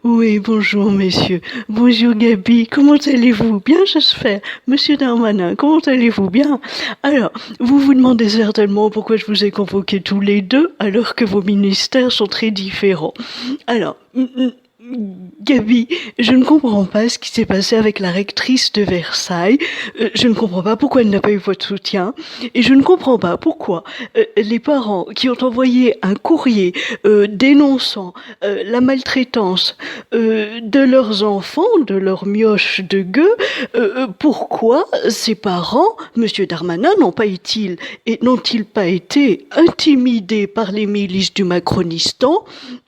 Oui, bonjour, messieurs. Bonjour, Gabi. Comment allez-vous? Bien, j'espère. Monsieur Darmanin, comment allez-vous? Bien. Alors, vous vous demandez certainement pourquoi je vous ai convoqués tous les deux, alors que vos ministères sont très différents. Alors, Gabi, je ne comprends pas ce qui s'est passé avec la rectrice de Versailles. Je ne comprends pas pourquoi elle n'a pas eu votre soutien. Et je ne comprends pas pourquoi les parents qui ont envoyé un courrier dénonçant la maltraitance de leurs enfants, de leurs mioches de gueux, pourquoi ces parents, Monsieur Darmanin, n'ont-ils pas été intimidés par les milices du Macronistan,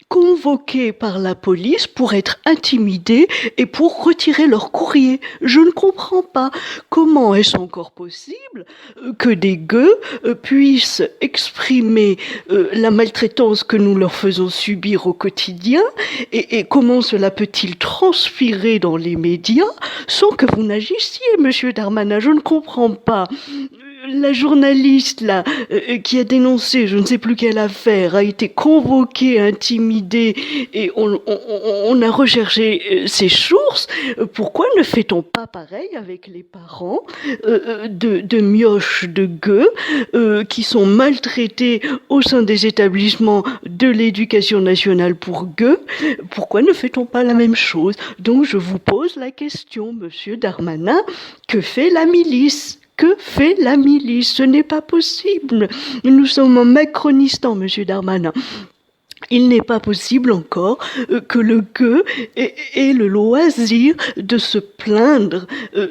convoqués par la police pour être intimidés et pour retirer leur courrier? Je ne comprends pas. Comment est-ce encore possible que des gueux puissent exprimer la maltraitance que nous leur faisons subir au quotidien et comment cela peut-il transpirer dans les médias sans que vous n'agissiez, Monsieur Darmanin? Je ne comprends pas. La journaliste là qui a dénoncé je ne sais plus quelle affaire a été convoquée, intimidée et on a recherché ses sources. Pourquoi ne fait-on pas pareil avec les parents de mioches de gueux qui sont maltraités au sein des établissements de l'éducation nationale pour gueux? Pourquoi ne fait-on pas la même chose? Donc je vous pose la question, Monsieur Darmanin, que fait la milice? Que fait la milice? Ce n'est pas possible. Nous sommes en Macronistan, Monsieur Darmanin. Il n'est pas possible encore que le gueux ait le loisir de se plaindre,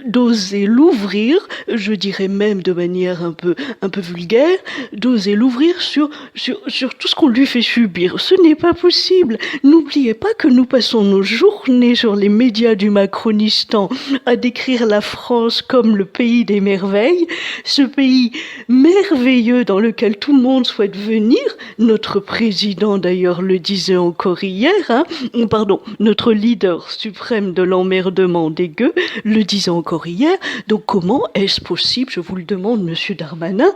d'oser l'ouvrir, je dirais même de manière un peu vulgaire, d'oser l'ouvrir sur tout ce qu'on lui fait subir. Ce n'est pas possible. N'oubliez pas que nous passons nos journées sur les médias du Macronistan à décrire la France comme le pays des merveilles, ce pays merveilleux dans lequel tout le monde souhaite venir. Notre président d'ailleurs le disait encore hier, notre leader suprême de l'emmerdement des gueux le disait encore hier. Donc comment est-ce possible, je vous le demande, Monsieur Darmanin,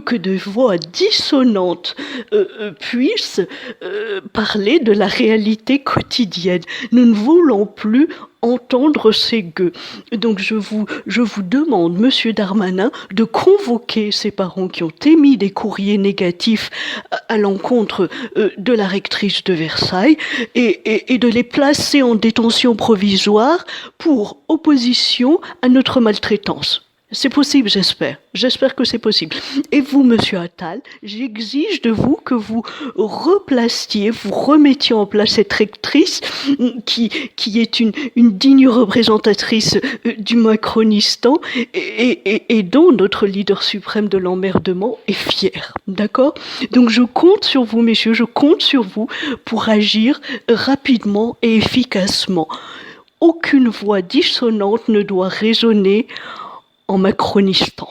que de voix dissonantes puissent parler de la réalité quotidienne? Nous ne voulons plus entendre ces gueux. Donc je vous demande, Monsieur Darmanin, de convoquer ces parents qui ont émis des courriers négatifs à l'encontre de la rectrice de Versailles et de les placer en détention provisoire pour opposition à notre maltraitance. C'est possible, j'espère. J'espère que c'est possible. Et vous, Monsieur Attal, j'exige de vous que vous remettiez en place cette rectrice qui est une digne représentatrice du Macronistan et dont notre leader suprême de l'emmerdement est fier. D'accord? Donc je compte sur vous, messieurs, je compte sur vous pour agir rapidement et efficacement. Aucune voix dissonante ne doit résonner en Macronistan.